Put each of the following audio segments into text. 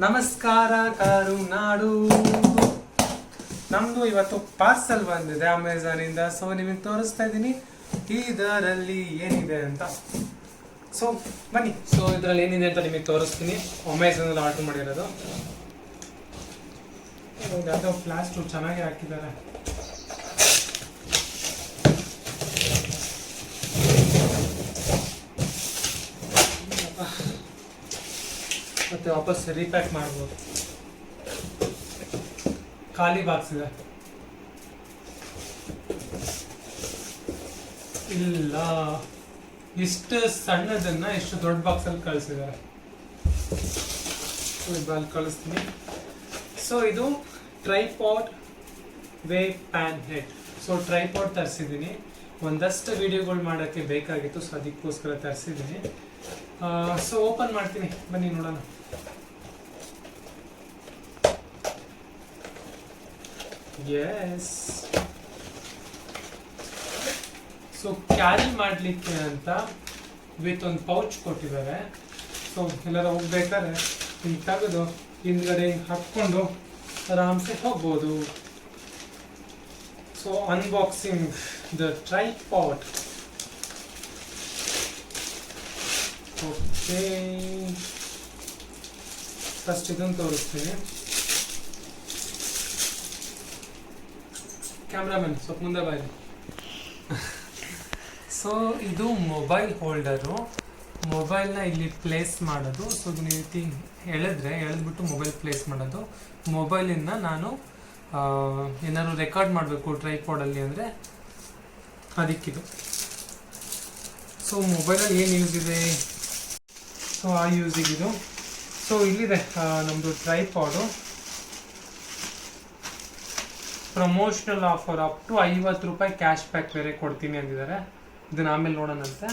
ನಮಸ್ಕಾರ ಕರುನಾಡು. ನಮ್ದು ಇವತ್ತು ಪಾರ್ಸಲ್ ಬಂದಿದೆ ಅಮೆಝಾನ್ ಇಂದ. ಸೊ ನಿಮಗೆ ತೋರಿಸ್ತಾ ಇದ್ದೀನಿ ಇದರಲ್ಲಿ ಏನಿದೆ ಅಂತ. ಸೊ ಬನ್ನಿ, ಸೊ ಇದರಲ್ಲಿ ಏನಿದೆ ಅಂತ ನಿಮಗೆ ತೋರಿಸ್ತೀನಿ. ಅಮೆಝಾನ್ ಅಲ್ಲಿ ಆರ್ಡರ್ ಮಾಡಿರೋದು. ಯಾವುದೋ ಪ್ಲಾಸ್ಟರ್ ಚೆನ್ನಾಗಿ ಹಾಕಿದ್ದಾರೆ. ಮತ್ತೆ ವಾಪಸ್ ರೀಪ್ಯಾಕ್ ಮಾಡ್ಬೋದು. ಖಾಲಿ ಬಾಕ್ಸ್ ಇದೆ. ಇಲ್ಲ, ಇಷ್ಟು ಸಣ್ಣದನ್ನ ಇಷ್ಟು ದೊಡ್ಡ ಬಾಕ್ಸ್ ಅಲ್ಲಿ ಕಳಿಸಿದ್ದಾರೆ. ಅಲ್ಲಿ ಕಳಿಸ್ತೀನಿ. ಸೊ ಇದು tripod way pan head. So tripod ತರಿಸಿದ್ದೀನಿ. ಒಂದಷ್ಟು ವಿಡಿಯೋಗಳು ಮಾಡೋಕ್ಕೆ ಬೇಕಾಗಿತ್ತು, ಸೊ ಅದಕ್ಕೋಸ್ಕರ ತರಿಸಿದ್ದೀನಿ. ಸೊ ಓಪನ್ ಮಾಡ್ತೀನಿ, ಬನ್ನಿ ನೋಡೋಣ. ಎಸ್, ಸೊ ಕ್ಯಾರಿ ಮಾಡಲಿಕ್ಕೆ ಅಂತ ವಿತ್ ಒಂದು ಪೌಚ್ ಕೊಟ್ಟಿದ್ದಾರೆ. ಸೊ ಎಲ್ಲರ ಹೋಗ್ಬೇಕಾದ್ರೆ ಹಿಂಗೆ ತೆಗೆದು ಹಿಂದ್ಗಡೆ ಹಿಂಗೆ ಹಾಕ್ಕೊಂಡು ಆರಾಮ್ಸೆ ಹೋಗ್ಬೋದು. So unboxing the tripod. Okay, first ಇದನ್ನು ತೋರಿಸ್ತೀನಿ. ಕ್ಯಾಮ್ರಾಮನ್ ಸ್ವಲ್ಪ ಮುಂದೆ ಬಾಯಿ. ಸೊ ಇದು ಮೊಬೈಲ್ ಹೋಲ್ಡರು. ಮೊಬೈಲ್ನ ಇಲ್ಲಿ ಪ್ಲೇಸ್ ಮಾಡೋದು. ಸೊ ಇದನ್ನ ರೀತಿ ಎಳೆದ್ಬಿಟ್ಟು ಮೊಬೈಲ್ ಪ್ಲೇಸ್ ಮಾಡೋದು. ಮೊಬೈಲಿಂದ ನಾನು ಏನಾದ್ರು ರೆಕಾರ್ಡ್ ಮಾಡಬೇಕು ಟ್ರೈಪಾಡಲ್ಲಿ ಅಂದರೆ ಅದಕ್ಕಿದು. ಸೊ ಮೊಬೈಲಲ್ಲಿ ಏನು ಯೂಸ್ ಇದೆ, ಸೊ ಆ ಯೂಸಿಗಿದು. ಸೊ ಇಲ್ಲಿದೆ ನಮ್ಮದು tripod. Promotional offer up to 50 ರೂಪಾಯಿ ಕ್ಯಾಶ್ ಬ್ಯಾಕ್ ಬೇರೆ ಕೊಡ್ತೀನಿ ಅಂದಿದ್ದಾರೆ. ಇದನ್ನ ಆಮೇಲೆ ನೋಡೋಣಂತೆ.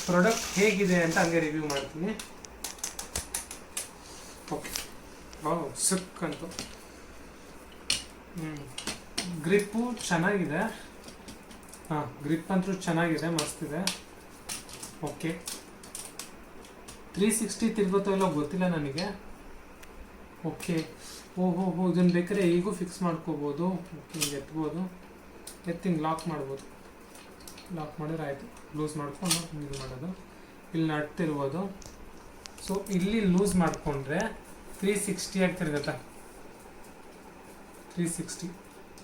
ಪ್ರಾಡಕ್ಟ್ ಹೇಗಿದೆ ಅಂತ ಹಂಗೆ ರಿವ್ಯೂ ಮಾಡ್ತೀನಿ. ಓಕೆ, ಸಿಕ್ ಅಂತ ಗ್ರಿಪ್ಪು ಚೆನ್ನಾಗಿದೆ. ಗ್ರಿಪ್ ಅಂತೂ ಚೆನ್ನಾಗಿದೆ, ಮಸ್ತಿದೆ. ಓಕೆ, 360 ತಿರುಗುತ್ತೋ ಇಲ್ಲೋ ಗೊತ್ತಿಲ್ಲ ನನಗೆ. ಓಕೆ, ಓಹೋ ಇದನ್ನು ಬೇಕಾದ್ರೆ ಈಗೂ ಫಿಕ್ಸ್ ಮಾಡ್ಕೋಬೋದು. ಓಕೆ, ಹಿಂಗೆ ಎತ್ಬೋದು, ಹಿಂಗೆ ಲಾಕ್ ಮಾಡ್ಬೋದು. ಲಾಕ್ ಮಾಡಿದ್ರೆ ಆಯಿತು. ಲೂಸ್ ಮಾಡ್ಕೊಂಡು ಇದು ಮಾಡೋದು. ಇಲ್ಲಿ ನಡ್ತಿರ್ಬೋದು. ಸೊ ಇಲ್ಲಿ ಲೂಸ್ ಮಾಡಿಕೊಂಡ್ರೆ 360 ಆಗಿ ತಿರುಗುತ್ತೆ. 360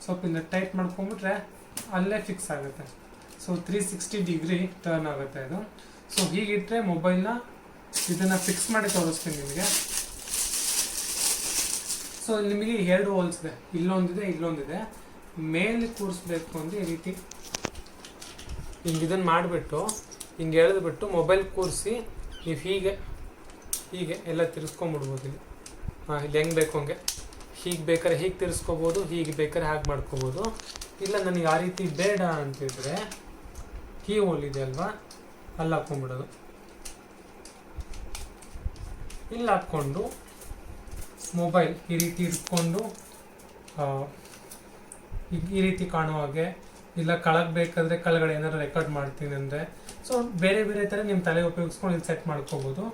ಸ್ವಲ್ಪ ಇಲ್ಲ ಟೈಟ್ ಮಾಡ್ಕೊಂಡ್ಬಿಟ್ರೆ ಅಲ್ಲೇ ಫಿಕ್ಸ್ ಆಗುತ್ತೆ. ಸೊ 360 ಡಿಗ್ರಿ ಟರ್ನ್ ಆಗುತ್ತೆ ಇದು. ಸೊ ಹೀಗಿಟ್ಟರೆ ಮೊಬೈಲ್ನ ಇದನ್ನು ಫಿಕ್ಸ್ ಮಾಡಿ ತೋರಿಸ್ತೀನಿ ನಿಮಗೆ. ಸೊ ನಿಮಗೆ 2 ಹೋಲ್ಸ್ ಇದೆ, ಇಲ್ಲೊಂದಿದೆ ಇಲ್ಲೊಂದಿದೆ. ಮೇಲೆ ಕೂರಿಸ್ಬೇಕು ಅಂದರೆ ಈ ರೀತಿ ಹಿಂಗೆ ಇದನ್ನು ಮಾಡಿಬಿಟ್ಟು ಹಿಂಗೆ ಎಳೆದ್ಬಿಟ್ಟು ಮೊಬೈಲ್ ಕೂರಿಸಿ ನೀವು ಹೀಗೆ ಎಲ್ಲ ತಿರ್ಸ್ಕೊಂಬಿಡ್ಬೋದು. ಇಲ್ಲಿ ಇಲ್ಲಿ ಹೆಂಗೆ ಬೇಕು ಹಂಗೆ, ಹೀಗೆ ಬೇಕಾದ್ರೆ ಹೀಗೆ ತಿರ್ಸ್ಕೊಬೋದು, ಹೀಗೆ ಬೇಕಾದ್ರೆ ಹಾಗೆ ಮಾಡ್ಕೋಬೋದು. ಇಲ್ಲ ನನಗೆ ಆ ರೀತಿ ಬೇಡ ಅಂತಿದ್ರೆ ಕೀ ಹೋಲ್ ಇದೆ ಅಲ್ವಾ, ಅಲ್ಲಿ ಹಾಕ್ಕೊಂಬಿಡೋದು. ಇಲ್ಲಿ ಹಾಕ್ಕೊಂಡು ಮೊಬೈಲ್ ಈ ರೀತಿ ಇಟ್ಕೊಂಡು ಈ ರೀತಿ ಕಾಣೋ ಹಾಗೆ, ಇಲ್ಲ ಕೆಳಗೆ ಬೇಕಾದರೆ ಕೆಳಗಡೆ ಏನಾದ್ರು ರೆಕಾರ್ಡ್ ಮಾಡ್ತೀನಿ ಅಂದರೆ, ಸೊ ಬೇರೆ ಬೇರೆ ಥರ ನಿಮ್ಮ ತಲೆ ಉಪಯೋಗಿಸ್ಕೊಂಡು ಇಲ್ಲಿ ಸೆಟ್ ಮಾಡ್ಕೋಬೋದು.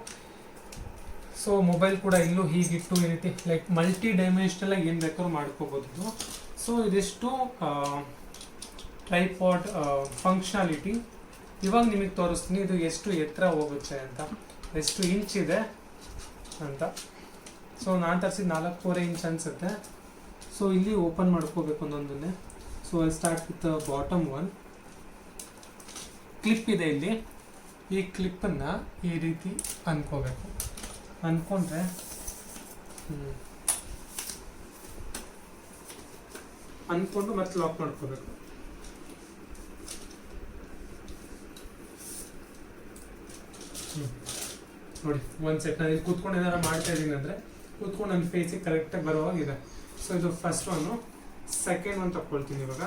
ಸೊ ಮೊಬೈಲ್ ಕೂಡ ಇಲ್ಲೂ ಹೀಗಿಟ್ಟು ಈ ರೀತಿ ಲೈಕ್ ಮಲ್ಟಿ ಡೈಮೆನ್ಷನಲ್ ಏನು ಬೇಕಾದ್ರೂ ಮಾಡ್ಕೋಬೋದು. ಸೊ ಇದಿಷ್ಟು ಟ್ರೈಪಾಡ್ ಫಂಕ್ಷನಾಲಿಟಿ. ಇವಾಗ ನಿಮಗೆ ತೋರಿಸ್ತೀನಿ ಇದು ಎಷ್ಟು ಎತ್ತರ ಹೋಗುತ್ತೆ ಅಂತ, ಎಷ್ಟು ಇಂಚ್ ಇದೆ ಅಂತ. ಸೊ ನಾನು ತರಿಸಿದ 4.25 ಇಂಚ್ ಅನಿಸುತ್ತೆ. ಸೊ ಇಲ್ಲಿ ಓಪನ್ ಮಾಡ್ಕೋಬೇಕು ಒಂದೊಂದನ್ನೇ. So I start with bottom one. Clip ಇದೆ ಇಲ್ಲಿ. ಈ ಕ್ಲಿಪ್ಪನ್ನು ಈ ರೀತಿ ಅನ್ಕೋಬೇಕು. ಅಂದ್ಕೊಂಡ್ರೆ ಅಂದ್ಕೊಂಡು ಮತ್ತೆ ಲಾಕ್ ಮಾಡ್ಕೋಬೇಕು. ನೋಡಿ, ಒಂದು ಸೆಟ್ ನಾನು ಇಲ್ಲಿ ಕೂತ್ಕೊಂಡು ಏನಾರು ಮಾಡ್ತಾ ಇದ್ದೀನಿ ಅಂದರೆ ಕೂತ್ಕೊಂಡು ನನ್ನ ಫೇಸಿಗೆ ಕರೆಕ್ಟಾಗಿ ಬರುವಾಗಿದೆ. ಸೊ ಇದು ಫಸ್ಟ್ ಒನ್ನು. ಸೆಕೆಂಡ್ ಒನ್ ತಗೊಳ್ತೀನಿ ಇವಾಗ.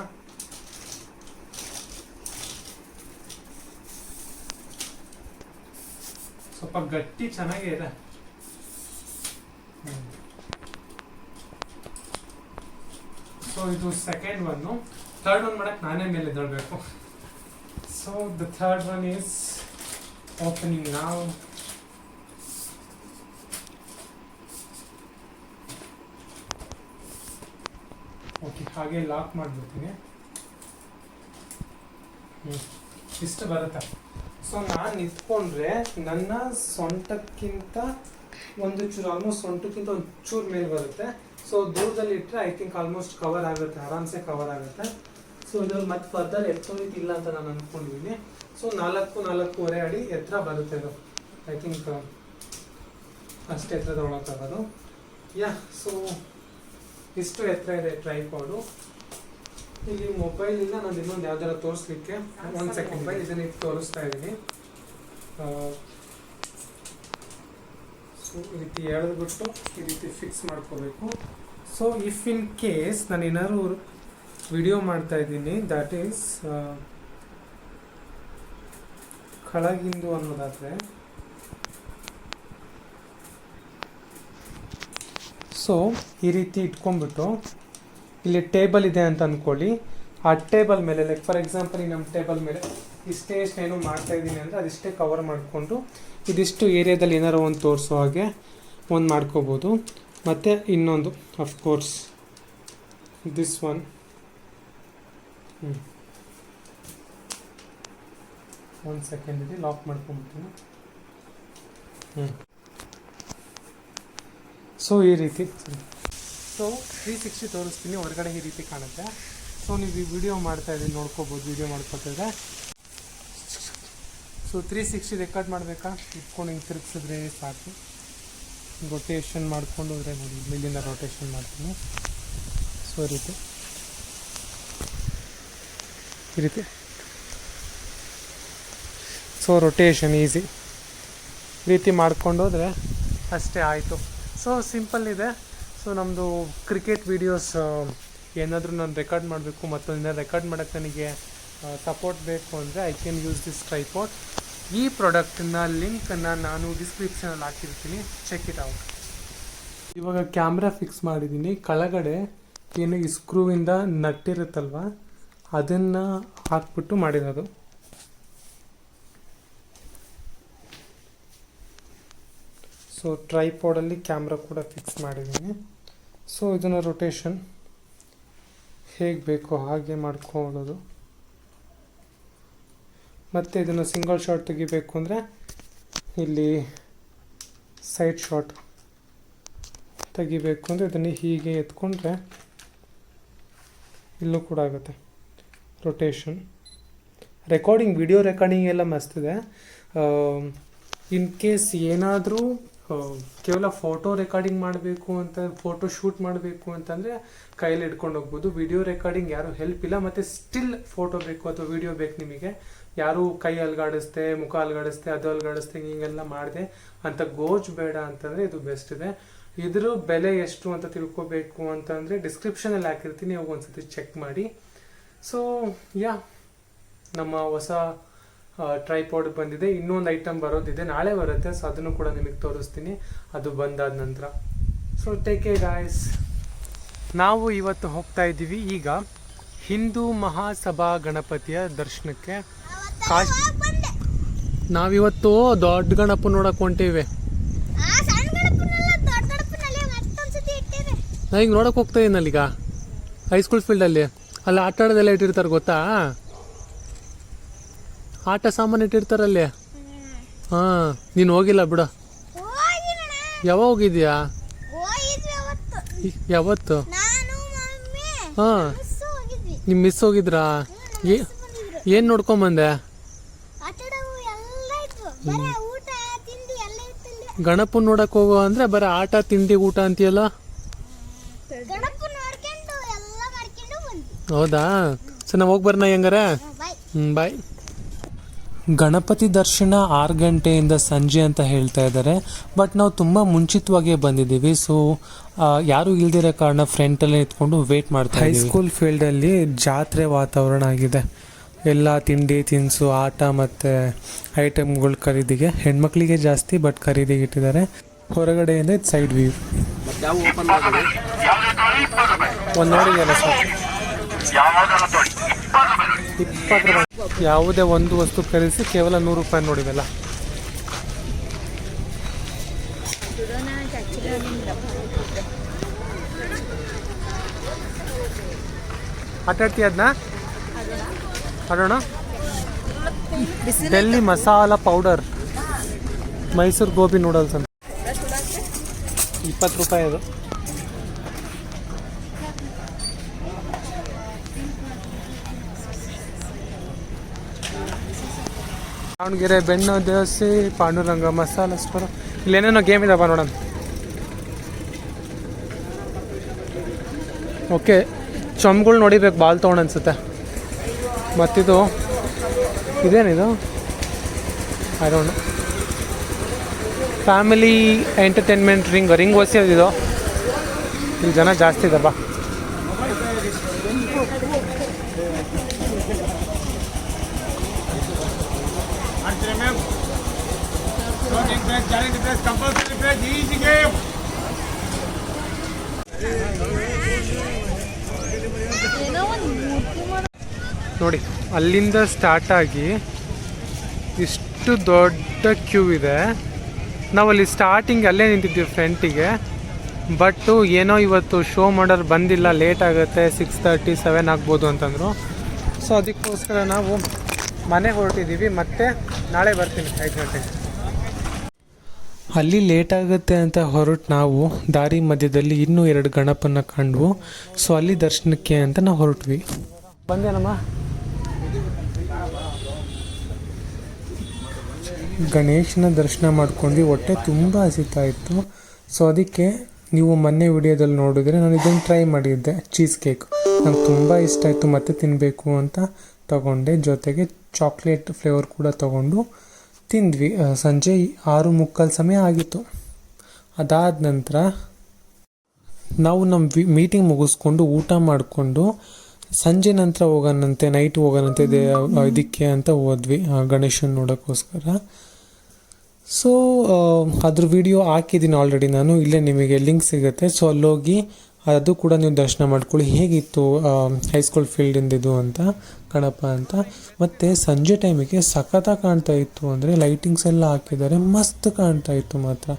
ಸ್ವಲ್ಪ ಗಟ್ಟಿ ಚೆನ್ನಾಗೇ ಇದೆ. ಸೊ ಇದು ಸೆಕೆಂಡ್ ಒನ್ನು. ಥರ್ಡ್ ಒನ್ ಮಾಡಕ್ಕೆ ನಾನೇ ಮೇಲೆ ಎದ್ದೇಳಬೇಕು. So the third one is opening ನಾವು. ಹಾಗೆ ಲಾಕ್ ಮಾಡಿಬಿಡ್ತೀನಿ. ಇಷ್ಟು ಬರುತ್ತೆ. ಸೊ ನಾನು ನಿಂತ್ಕೊಂಡ್ರೆ ನನ್ನ ಸೊಂಟಕ್ಕಿಂತ ಒಂದು ಚೂರು, ಆಲ್ಮೋಸ್ಟ್ ಸೊಂಟಕ್ಕಿಂತ ಒಂದು ಚೂರು ಮೇಲೆ ಬರುತ್ತೆ. ಸೊ ದೂರದಲ್ಲಿ ಇಟ್ಟರೆ ಐ ಥಿಂಕ್ ಆಲ್ಮೋಸ್ಟ್ ಕವರ್ ಆಗುತ್ತೆ, ಆರಾಮ್ಸೆ ಕವರ್ ಆಗುತ್ತೆ. ಸೊ ಇದ್ರಲ್ಲಿ ಮತ್ತೆ ಫರ್ದರ್ ಎತ್ತೋದಿಲ್ಲ ಅಂತ ನಾನು ಅಂದ್ಕೊಂಡಿದ್ದೀನಿ. ಸೊ 4-4.5 ಅಡಿ ಎತ್ತರ ಬರುತ್ತೆ ಇದು. ಐ ಥಿಂಕ್ ಅಷ್ಟು ಎತ್ತರದ ಒಳಗಾಗೋದು. ಯಾ, ಸೊ ಇಷ್ಟು ಎತ್ತರ ಇದೆ ಟ್ರೈಪಾಡು. ಇಲ್ಲಿ ಮೊಬೈಲಿಂದ ನಾನು ಇನ್ನೊಂದು ಯಾವ್ದಾರ ತೋರಿಸ್ಲಿಕ್ಕೆ ಒಂದು ಸೆಕೆಂಡ್ ಮೊಬೈಲ್ ಇದನ್ನ ತೋರಿಸ್ತಾ ಇದ್ದೀನಿ. ಸೊ ಈ ರೀತಿ ಎಳೆದ್ಬಿಟ್ಟು ಈ ರೀತಿ ಫಿಕ್ಸ್ ಮಾಡ್ಕೋಬೇಕು. ಸೊ ಇಫ್ ಇನ್ ಕೇಸ್ ನಾನು ಏನಾದ್ರು ವಿಡಿಯೋ ಮಾಡ್ತಾ ಇದ್ದೀನಿ ದಟ್ ಈಸ್ ಕೆಳಗಿಂದು ಅನ್ನೋದಾದರೆ, ಸೊ ಈ ರೀತಿ ಇಟ್ಕೊಂಡ್ಬಿಟ್ಟು ಇಲ್ಲಿ ಟೇಬಲ್ ಇದೆ ಅಂತ ಅಂದ್ಕೊಳ್ಳಿ. ಆ ಟೇಬಲ್ ಮೇಲೆ ಲೈಕ್ ಫಾರ್ ಎಕ್ಸಾಂಪಲ್ ಈ ನಮ್ಮ ಟೇಬಲ್ ಮೇಲೆ ಇಷ್ಟೇ ಏನೋ ಮಾಡ್ತಾ ಇದ್ದೀನಿ ಅಂದರೆ ಅದಿಷ್ಟೇ ಕವರ್ ಮಾಡಿಕೊಂಡು ಇದಿಷ್ಟು ಏರಿಯಾದಲ್ಲಿ ಏನಾರು ಒಂದು ತೋರಿಸೋ ಹಾಗೆ ಒಂದು ಮಾಡ್ಕೋಬೋದು. ಮತ್ತು ಇನ್ನೊಂದು ಅಫ್ಕೋರ್ಸ್ ದಿಸ್ ಒನ್ ಒಂದು ಸೆಕೆಂಡ್ ಇದೆ, ಲಾಕ್ ಮಾಡ್ಕೊಂಡ್ಬಿಡ್ತೀನಿ. ಸೊ ಈ ರೀತಿ, ಸೊ 360 ತೋರಿಸ್ತೀನಿ, ಹೊರಗಡೆ ಈ ರೀತಿ ಕಾಣುತ್ತೆ. ಸೊ ನೀವು ಈ ವಿಡಿಯೋ ಮಾಡ್ತಾ ಇದ್ದೀನಿ ನೋಡ್ಕೋಬೋದು, ವಿಡಿಯೋ ಮಾಡ್ಕೊತಿದ್ರೆ. ಸೊ 360 ರೆಕಾರ್ಡ್ ಮಾಡಬೇಕಾ, ಇಟ್ಕೊಂಡು ಹಿಂಗೆ ತಿರುಗಿಸಿದ್ರೆ ಸಾಕು. ರೊಟೇಷನ್ ಮಾಡಿಕೊಂಡು ಹೋದರೆ ನೋಡಿ, ಮೇಲಿಂದ ರೊಟೇಷನ್ ಮಾಡ್ತೀನಿ. ಸೊ ಈ ರೀತಿ ಸೊ ರೊಟೇಷನ್ ಈಸಿ ಈ ರೀತಿ ಮಾಡ್ಕೊಂಡೋದ್ರೆ ಅಷ್ಟೇ ಆಯಿತು. ಸೊ ಸಿಂಪಲ್ ಇದೆ. ಸೊ ನಮ್ಮದು ಕ್ರಿಕೆಟ್ ವೀಡಿಯೋಸ್ ಏನಾದರೂ ನಾನು ರೆಕಾರ್ಡ್ ಮಾಡಬೇಕು, ಮತ್ತೊಂದಿನ ರೆಕಾರ್ಡ್ ಮಾಡೋಕ್ಕೆ ನನಗೆ ಸಪೋರ್ಟ್ ಬೇಕು ಅಂದರೆ I can use this tripod. ಈ ಪ್ರಾಡಕ್ಟ್ನ ಲಿಂಕನ್ನು ನಾನು ಡಿಸ್ಕ್ರಿಪ್ಷನಲ್ಲಿ ಹಾಕಿರ್ತೀನಿ, ಚೆಕ್ ಇಟ್ ಔಟ್. ಇವಾಗ ಕ್ಯಾಮ್ರಾ ಫಿಕ್ಸ್ ಮಾಡಿದ್ದೀನಿ. ಕೆಳಗಡೆ ಏನು ಈ ಸ್ಕ್ರೂವಿಂದ ನಟ್ಟಿರುತ್ತಲ್ವ ಅದನ್ನು ಹಾಕ್ಬಿಟ್ಟು ಮಾಡಿರೋದು. ಸೊ ಟ್ರೈಪಾಡಲ್ಲಿ ಕ್ಯಾಮ್ರಾ ಕೂಡ ಫಿಕ್ಸ್ ಮಾಡಿದ್ದೀನಿ. ಸೊ ಇದನ್ನು ರೊಟೇಷನ್ ಹೇಗೆ ಬೇಕೋ ಹಾಗೆ ಮಾಡ್ಕೊಳ್ಳೋದು. ಮತ್ತು ಇದನ್ನು ಸಿಂಗಲ್ ಶಾಟ್ ತೆಗಿಬೇಕು ಅಂದರೆ ಇಲ್ಲಿ ಸೈಡ್ ಶಾಟ್ ತೆಗಿಬೇಕು ಅಂದರೆ ಇದನ್ನು ಹೀಗೆ ಎತ್ಕೊಂಡ್ರೆ ಇಲ್ಲೂ ಕೂಡ ಆಗುತ್ತೆ ರೊಟೇಷನ್. ರೆಕಾರ್ಡಿಂಗ್, ವಿಡಿಯೋ ರೆಕಾರ್ಡಿಂಗ್ ಎಲ್ಲ ಮಸ್ತಿದೆ. ಇನ್ ಕೇಸ್ ಏನಾದರೂ ಕೇವಲ ಫೋಟೋ ರೆಕಾರ್ಡಿಂಗ್ ಮಾಡಬೇಕು ಅಂತ, ಫೋಟೋ ಶೂಟ್ ಮಾಡಬೇಕು ಅಂತಂದರೆ ಕೈಯಲ್ಲಿ ಹಿಡ್ಕೊಂಡು ಹೋಗ್ಬೋದು. ವಿಡಿಯೋ ರೆಕಾರ್ಡಿಂಗ್ ಯಾರೂ ಹೆಲ್ಪ್ ಇಲ್ಲ. ಮತ್ತು ಸ್ಟಿಲ್ ಫೋಟೋ ಬೇಕು ಅಥವಾ ವಿಡಿಯೋ ಬೇಕು ನಿಮಗೆ, ಯಾರು ಕೈ ಅಲ್ಗಾಡಿಸ್ತೆ, ಮುಖ ಅಲ್ಗಾಡಿಸ್ತೆ, ಅದು ಅಲ್ಗಾಡಿಸ್ತೆ, ಹಿಂಗೆಲ್ಲ ಮಾಡಿದೆ ಅಂತ ಗೋಜ್ ಬೇಡ ಅಂತಂದರೆ ಇದು ಬೆಸ್ಟ್ ಇದೆ. ಇದ್ರ ಬೆಲೆ ಎಷ್ಟು ಅಂತ ತಿಳ್ಕೊಬೇಕು ಅಂತಂದರೆ ಡಿಸ್ಕ್ರಿಪ್ಷನಲ್ಲಿ ಹಾಕಿರ್ತೀನಿ, ಹೋಗಿ ಒಂದ್ಸತಿ ಚೆಕ್ ಮಾಡಿ. ಸೊ ಯಾ, ನಮ್ಮ ಹೊಸ ಟ್ರೈಪಾಡ್ ಬಂದಿದೆ. ಇನ್ನೊಂದು ಐಟಮ್ ಬರೋದಿದೆ, ನಾಳೆ ಬರುತ್ತೆ. ಸೊ ಅದನ್ನು ಕೂಡ ನಿಮಗೆ ತೋರಿಸ್ತೀನಿ ಅದು ಬಂದಾದ ನಂತರ. So take care guys. ನಾವು ಇವತ್ತು ಹೋಗ್ತಾ ಇದ್ದೀವಿ ಈಗ ಹಿಂದೂ ಮಹಾಸಭಾ ಗಣಪತಿಯ ದರ್ಶನಕ್ಕೆ. ನಾವಿವತ್ತು ದೊಡ್ಡ ಗಣಪ ನೋಡಕ್ ಹೊಂಟೇವೆ. ನಾ ಹಿಂಗೆ ನೋಡಕ್ ಹೋಗ್ತಾ ಇದ್ದೀನಿ ಅಲ್ಲಿಗ ಹೈಸ್ಕೂಲ್ ಫೀಲ್ಡಲ್ಲಿ. ಅಲ್ಲಿ ಆಟ ಆಡೋದೆಲ್ಲ ಇಟ್ಟಿರ್ತಾರೆ ಗೊತ್ತಾ, ಆಟ ಸಾಮಾನು ಇಟ್ಟಿರ್ತಾರಲ್ಲಿ. ಹಾಂ, ನೀನು ಹೋಗಿಲ್ಲ ಬಿಡ. ಯಾವಾಗ ಹೋಗಿದ್ಯಾ? ಯಾವತ್ತು? ಹಾಂ, ನಿಮ್ಮ ಮಿಸ್ ಹೋಗಿದ್ರಾ? ಏನು ನೋಡ್ಕೊಂಬಂದೆ? ಗಣಪನ ನೋಡಕ್ ಹೋಗೋ ಅಂದರೆ ಬರೀ ಆಟ ತಿಂಡಿ ಊಟ ಅಂತೀಯಲ್ಲ. ಹೌದಾ? ಸರ್ ನಾವು ಹೋಗಿ ಬರ್ನ ಹೆಂಗಾರ? ಬಾಯ್. ಗಣಪತಿ ದರ್ಶನ 6 ಗಂಟೆಯಿಂದ ಸಂಜೆ ಅಂತ ಹೇಳ್ತಾ ಇದ್ದಾರೆ. ಬಟ್ ನಾವು ತುಂಬ ಮುಂಚಿತವಾಗೇ ಬಂದಿದ್ದೀವಿ. ಸೊ ಯಾರು ಇಲ್ದಿರೋ ಕಾರಣ ಫ್ರಂಟಲ್ಲೇ ನಿಂತ್ಕೊಂಡು ವೇಟ್ ಮಾಡ್ತಾ ಇದ್ದೀವಿ. ಹೈಸ್ಕೂಲ್ ಫೀಲ್ಡಲ್ಲಿ ಜಾತ್ರೆ ವಾತಾವರಣ ಆಗಿದೆ. ಎಲ್ಲ ತಿಂಡಿ ತಿನಿಸು, ಆಟ ಮತ್ತು ಐಟಮ್ಗಳು ಖರೀದಿಗೆ. ಹೆಣ್ಮಕ್ಳಿಗೆ ಜಾಸ್ತಿ, ಬಟ್ ಖರೀದಿಗೆ ಇಟ್ಟಿದ್ದಾರೆ. ಹೊರಗಡೆಯಿಂದ ಸೈಡ್ ವ್ಯೂ ಒಂದು ನೋಡಿದೆಯಲ್ಲ ಸರ್. 20 ರೂಪಾಯಿ ಯಾವುದೇ ಒಂದು ವಸ್ತು ಖರೀದಿಸಿ ಕೇವಲ 100 ರೂಪಾಯಿ ನೋಡಿವೆಲ್ಲ. ಆಟ ಆಡ್ತೀಯ ಅದನ್ನ ಆಡೋಣ. ಡೆಲ್ಲಿ ಮಸಾಲ ಪೌಡರ್, ಮೈಸೂರು ಗೋಬಿ ನೂಡಲ್ಸ್ ಅಂತ 20 ರೂಪಾಯಿ ಅದು. ದಾವಣಗೆರೆ ಬೆಣ್ಣೆ ದೋಸೆ, ಪಾಂಡುರಂಗ ಮಸಾಲ ಸ್ಟೋರ್. ಇಲ್ಲೇನೇನೋ ಗೇಮ್ ಇದಾವ ನೋಡೋಣ. ಓಕೆ, ಚೊಂಬ್ಗಳು ನೋಡಿಬೇಕು, ಬಾಲ್ ತೊಗೊಂಡು ಅನ್ಸುತ್ತೆ. ಮತ್ತಿದು ಇದೇನಿದು I don't know. Family entertainment ring ಒಸಿಯೋದಿದು. ಇಲ್ಲಿ ಜನ ಜಾಸ್ತಿ ಇದಪ್ಪ. ನೋಡಿ, ಅಲ್ಲಿಂದ ಸ್ಟಾರ್ಟ್ ಆಗಿ ಇಷ್ಟು ದೊಡ್ಡ ಕ್ಯೂ ಇದೆ. ನಾವಲ್ಲಿ ಸ್ಟಾರ್ಟಿಂಗ್ ಅಲ್ಲೇ ನಿಂತಿದ್ದೀವಿ ಫ್ರಂಟಿಗೆ. ಬಟ್ಟು ಏನೋ ಇವತ್ತು ಶೋ ಮಾಡೋರು ಬಂದಿಲ್ಲ, ಲೇಟ್ ಆಗುತ್ತೆ, 6:30 7 ಆಗ್ಬೋದು ಅಂತಂದರು. ಸೊ ಅದಕ್ಕೋಸ್ಕರ ನಾವು ಮನೆಗೆ ಹೊರಟಿದ್ದೀವಿ. ಮತ್ತೆ ನಾಳೆ ಬರ್ತೀನಿ 5 ಗಂಟೆಗೆ. ಅಲ್ಲಿ ಲೇಟ್ ಆಗುತ್ತೆ ಅಂತ ಹೊರಟು ನಾವು ದಾರಿ ಮಧ್ಯದಲ್ಲಿ ಇನ್ನೂ 2 ಗಣಪನ ಕಂಡ್ವು. ಸೊ ಅಲ್ಲಿ ದರ್ಶನಕ್ಕೆ ಅಂತ ನಾವು ಹೊರಟ್ವಿ. ಬಂದೇನಮ್ಮ? ಗಣೇಶನ ದರ್ಶನ ಮಾಡ್ಕೊಂಡು ಹೊಟ್ಟೆ ತುಂಬ ಹಸಿತಾ ಇತ್ತು. ಸೊ ಅದಕ್ಕೆ ನೀವು ಮೊನ್ನೆ ವಿಡಿಯೋದಲ್ಲಿ ನೋಡಿದ್ರೆ ನಾನು ಇದನ್ನು ಟ್ರೈ ಮಾಡಿದ್ದೆ, ಚೀಸ್ ಕೇಕ್. ನಂಗೆ ತುಂಬ ಇಷ್ಟ ಆಯಿತು, ಮತ್ತೆ ತಿನ್ನಬೇಕು ಅಂತ ತಗೊಂಡೆ. ಜೊತೆಗೆ ಚಾಕ್ಲೇಟ್ ಫ್ಲೇವರ್ ಕೂಡ ತಗೊಂಡು ತಿಂದ್ವಿ. ಸಂಜೆ 6:45 ಸಮಯ ಆಗಿತ್ತು. ಅದಾದ ನಂತರ ನಾವು ನಮ್ಮ ಮೀಟಿಂಗ್ ಮುಗಿಸ್ಕೊಂಡು ಊಟ ಮಾಡಿಕೊಂಡು ಸಂಜೆ ನಂತರ ಹೋಗೋಣಂತೆ, ನೈಟ್ ಹೋಗೋಣಂತೆ ಇದಕ್ಕೆ ಅಂತ ಹೋದ್ವಿ, ಗಣೇಶನ ನೋಡೋಕ್ಕೋಸ್ಕರ. ಸೊ ಅದ್ರ ವಿಡಿಯೋ ಹಾಕಿದ್ದೀನಿ ಆಲ್ರೆಡಿ ನಾನು, ಇಲ್ಲೇ ನಿಮಗೆ ಲಿಂಕ್ ಸಿಗುತ್ತೆ. ಸೊ ಅಲ್ಲೋಗಿ ಅದು ಕೂಡ ನೀವು ದರ್ಶನ ಮಾಡ್ಕೊಳ್ಳಿ. ಹೇಗಿತ್ತು ಹೈಸ್ಕೂಲ್ ಫೀಲ್ಡಿಂದಿದು ಅಂತ, ಗಣಪ ಅಂತ. ಮತ್ತು ಸಂಜೆ ಟೈಮಿಗೆ ಸಖತ್ತಾಗಿ ಕಾಣ್ತಾ ಇತ್ತು. ಅಂದರೆ ಲೈಟಿಂಗ್ಸ್ ಎಲ್ಲ ಹಾಕಿದ್ದಾರೆ, ಮಸ್ತ್ ಕಾಣ್ತಾ ಇತ್ತು ಮಾತ್ರ.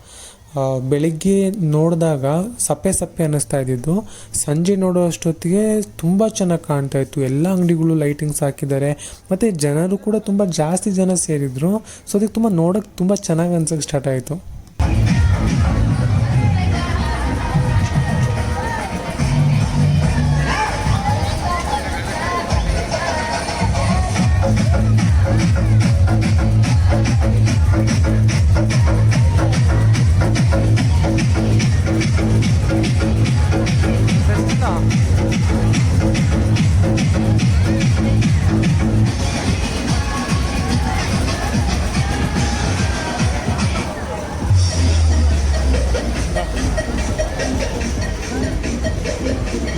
ಬೆಳಿಗ್ಗೆ ನೋಡಿದಾಗ ಸಪ್ಪೆ ಅನ್ನಿಸ್ತಾ ಇದ್ದಿದ್ದು, ಸಂಜೆ ನೋಡೋ ಅಷ್ಟೊತ್ತಿಗೆ ತುಂಬ ಚೆನ್ನಾಗಿ ಕಾಣ್ತಾ ಇತ್ತು. ಎಲ್ಲ ಅಂಗಡಿಗಳು ಲೈಟಿಂಗ್ಸ್ ಹಾಕಿದ್ದಾರೆ, ಮತ್ತು ಜನರು ಕೂಡ ತುಂಬ ಜಾಸ್ತಿ ಜನ ಸೇರಿದರು. ಸೊ ಅದಕ್ಕೆ ತುಂಬ ನೋಡೋಕ್ಕೆ ತುಂಬ ಚೆನ್ನಾಗಿ ಅನ್ಸೋಕ್ಕೆ ಸ್ಟಾರ್ಟ್ ಆಯಿತು.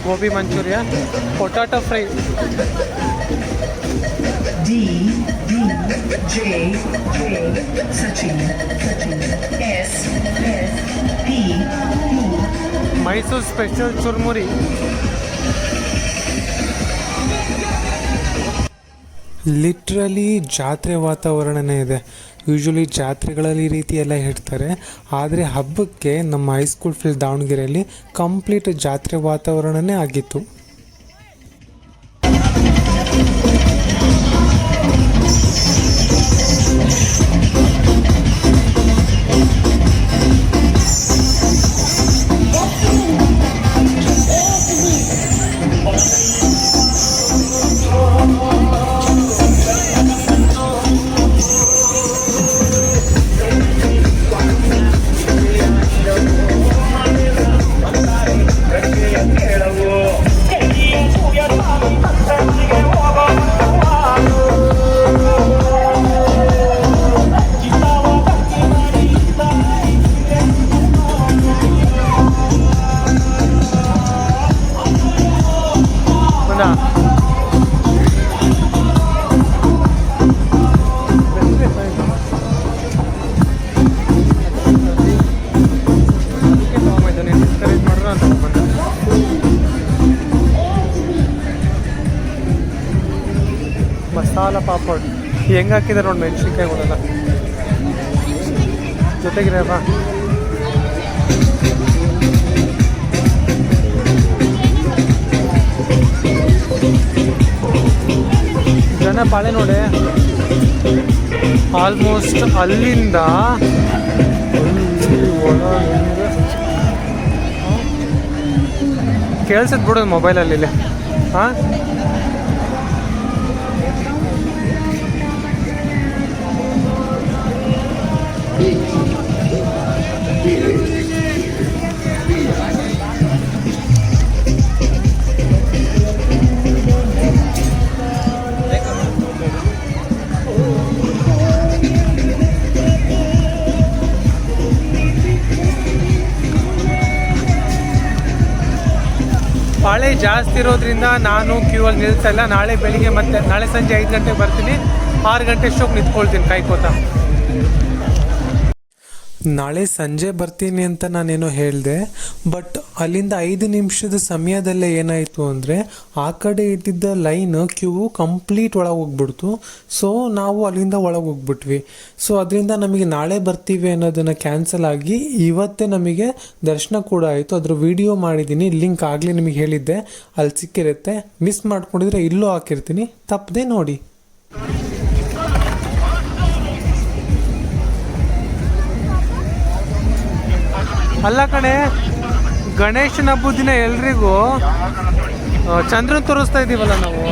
Gobi manchurian, potato fry. Mysore special churmuri. Literally ಜಾತ್ರೆ ವಾತಾವರಣನೇ ಇದೆ. ಯೂಶ್ವಲಿ ಜಾತ್ರೆಗಳಲ್ಲಿ ಈ ರೀತಿ ಎಲ್ಲ ಇಡ್ತಾರೆ, ಆದರೆ ಹಬ್ಬಕ್ಕೆ ನಮ್ಮ ಹೈಸ್ಕೂಲ್ ಫೀಲ್ಡ್ ದಾವಣಗೆರೆಯಲ್ಲಿ ಕಂಪ್ಲೀಟ್ ಜಾತ್ರೆ ವಾತಾವರಣನೇ ಆಗಿತ್ತು. ಮಸಾಲ ಪಾಪಡ್ ಹೆಂಗೆ ಹಾಕಿದ್ದಾರೆ ನೋಡಿ, ಮೆಣಸಿನ್ಕಾಯಿಗಳೆಲ್ಲ ಜೊತೆಗಿರಪ್ಪ. ಕಣೆ ಪಾಳೆ ನೋಡಿ, ಆಲ್ಮೋಸ್ಟ್ ಅಲ್ಲಿಂದ ಕೇಳಿಸದ್ ಬಿಡೋದು ಮೊಬೈಲಲ್ಲಿ ಹಾಂ. ಪಾಳೆ ಜಾಸ್ತಿ ಇರೋದ್ರಿಂದ ನಾನು ಕ್ಯೂ ಅಲ್ಲಿ ನಿಲ್ಸಲ್ಲ. ನಾಳೆ ಬೆಳಿಗ್ಗೆ ಮತ್ತೆ ನಾಳೆ ಸಂಜೆ 5 ಗಂಟೆಗೆ ಬರ್ತೀನಿ, 6 ಗಂಟೆ ಅಷ್ಟೊಂದು ನಿಂತ್ಕೊಳ್ತೀನಿ ಕಾಯ್ಕೋತಾ. ನಾಳೆ ಸಂಜೆ ಬರ್ತೀನಿ ಅಂತ ನಾನೇನೋ ಹೇಳಿದೆ, ಬಟ್ ಅಲ್ಲಿಂದ 5 ನಿಮಿಷದ ಸಮಯದಲ್ಲೇ ಏನಾಯಿತು ಅಂದರೆ ಆ ಕಡೆ ಇದ್ದಿದ್ದ ಲೈನ್ ಕ್ಯೂ ಕಂಪ್ಲೀಟ್ ಒಳಗೆ ಹೋಗ್ಬಿಡ್ತು. ಸೊ ನಾವು ಅಲ್ಲಿಂದ ಒಳಗೆ ಹೋಗ್ಬಿಟ್ವಿ. ಸೊ ಅದರಿಂದ ನಮಗೆ ನಾಳೆ ಬರ್ತೀವಿ ಅನ್ನೋದನ್ನು ಕ್ಯಾನ್ಸಲ್ ಆಗಿ ಇವತ್ತೇ ನಮಗೆ ದರ್ಶನ ಕೂಡ ಆಯಿತು. ಅದ್ರ ವಿಡಿಯೋ ಮಾಡಿದ್ದೀನಿ, ಲಿಂಕ್ ಆಗಲೇ ನಿಮಗೆ ಹೇಳಿದ್ದೆ, ಅಲ್ಲಿ ಸಿಕ್ಕಿರುತ್ತೆ. ಮಿಸ್ ಮಾಡ್ಕೊಂಡಿದ್ರೆ ಇಲ್ಲೂ ಹಾಕಿರ್ತೀನಿ, ತಪ್ಪದೆ ನೋಡಿ. ಅಲ್ಲ ಕಣೆ, ಗಣೇಶನ ಹಬ್ಬದ ದಿನ ಎಲ್ರಿಗೂ ಚಂದ್ರನ್ ತೋರಿಸ್ತಾ ಇದ್ದೀವಲ್ಲ ನಾವು.